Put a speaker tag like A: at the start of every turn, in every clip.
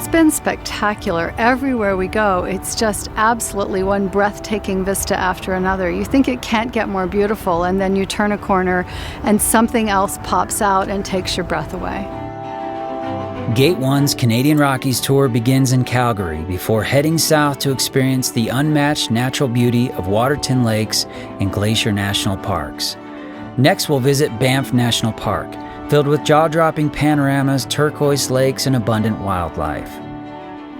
A: It's been spectacular. Everywhere we go, it's just absolutely one breathtaking vista after another. You think it can't get more beautiful, and then you turn a corner and something else pops out and takes your breath away.
B: Gate 1's Canadian Rockies tour begins in Calgary before heading south to experience the unmatched natural beauty of Waterton Lakes and Glacier National Parks. Next, we'll visit Banff National Park, filled with jaw-dropping panoramas, turquoise lakes, and abundant wildlife.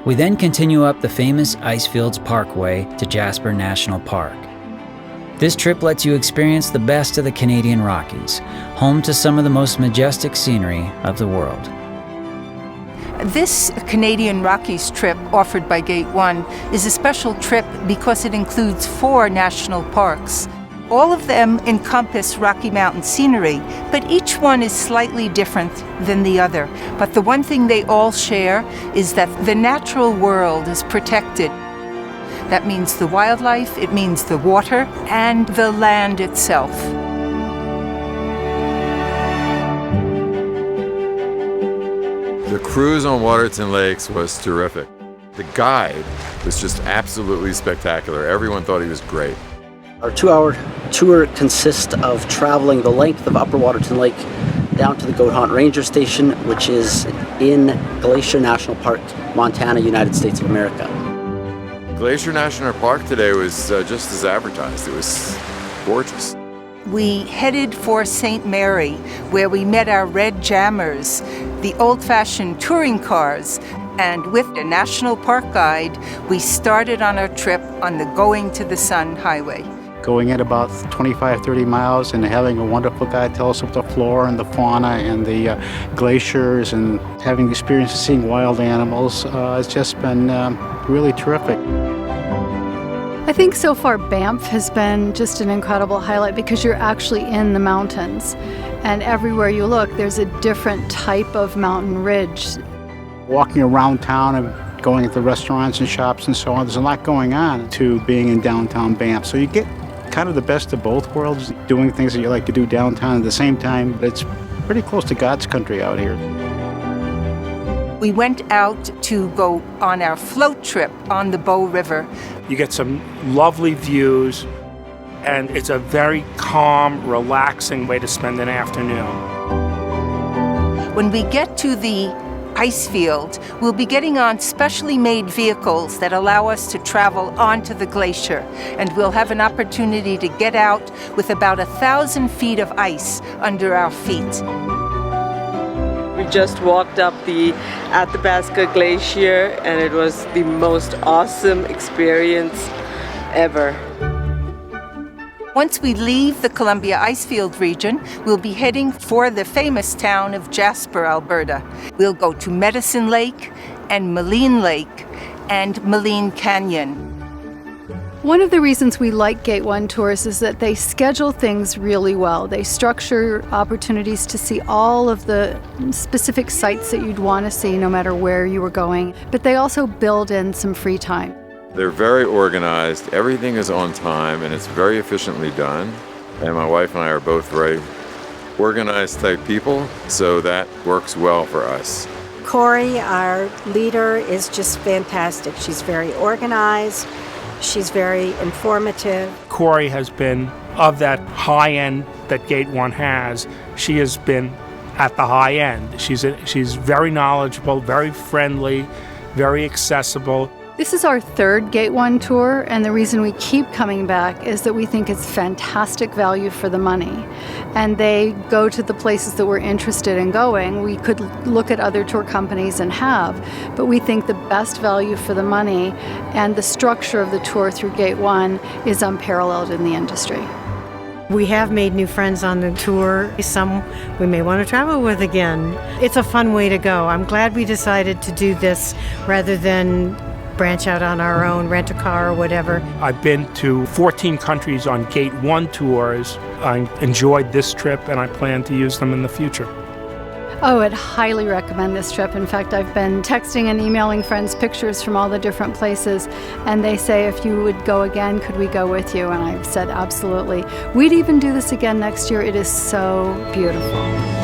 B: We then continue up the famous Icefields Parkway to Jasper National Park. This trip lets you experience the best of the Canadian Rockies, home to some of the most majestic scenery of the world.
C: This Canadian Rockies trip offered by Gate 1 is a special trip because it includes 4 national parks. All of them encompass Rocky Mountain scenery, but each one is slightly different than the other. But the one thing they all share is that the natural world is protected. That means the wildlife, it means the water, and the land itself.
D: The cruise on Waterton Lakes was terrific. The guide was just absolutely spectacular. Everyone thought he was great.
E: Our 2-hour tour consists of traveling the length of Upper Waterton Lake down to the Goat Haunt Ranger Station, which is in Glacier National Park, Montana, United States of America.
D: Glacier National Park today was just as advertised. It was gorgeous.
C: We headed for St. Mary, where we met our red jammers, the old-fashioned touring cars, and with a national park guide, we started on our trip on the Going to the Sun Highway.
F: Going at about 25, 30 miles and having a wonderful guide tell us about the flora and the fauna and the glaciers, and having the experience of seeing wild animals. It's just been really terrific.
A: I think so far Banff has been just an incredible highlight because you're actually in the mountains, and everywhere you look there's a different type of mountain ridge.
F: Walking around town and going into restaurants and shops and so on, there's a lot going on to being in downtown Banff. So you get kind of the best of both worlds, doing things that you like to do downtown at the same time, but it's pretty close to God's country out here.
C: We went out to go on our float trip on the Bow River.
G: You get some lovely views, and it's a very calm, relaxing way to spend an afternoon.
C: When we get to the Icefield, we'll be getting on specially made vehicles that allow us to travel onto the glacier, and we'll have an opportunity to get out with about 1,000 feet of ice under our feet.
H: We just walked up the Athabasca Glacier, and it was the most awesome experience ever.
C: Once we leave the Columbia Icefield region, we'll be heading for the famous town of Jasper, Alberta. We'll go to Medicine Lake and Maligne Lake and Maligne Canyon.
A: One of the reasons we like Gate 1 tours is that they schedule things really well. They structure opportunities to see all of the specific sites that you'd want to see no matter where you were going, but they also build in some free time.
D: They're very organized, everything is on time, and it's very efficiently done. And my wife and I are both very organized type people, so that works well for us.
I: Corey, our leader, is just fantastic. She's very organized, she's very informative.
G: Corey has been of that high end that Gate 1 has. She has been at the high end. She's very knowledgeable, very friendly, very accessible.
A: This is our third Gate 1 tour, and the reason we keep coming back is that we think it's fantastic value for the money. And they go to the places that we're interested in going. We could look at other tour companies and have, but we think the best value for the money and the structure of the tour through Gate 1 is unparalleled in the industry.
J: We have made new friends on the tour, some we may want to travel with again. It's a fun way to go. I'm glad we decided to do this rather than branch out on our own, rent a car or whatever.
G: I've been to 14 countries on Gate 1 tours. I enjoyed this trip, and I plan to use them in the future.
A: Oh, I'd highly recommend this trip. In fact, I've been texting and emailing friends pictures from all the different places, and they say, if you would go again, could we go with you? And I've said, absolutely. We'd even do this again next year. It is so beautiful.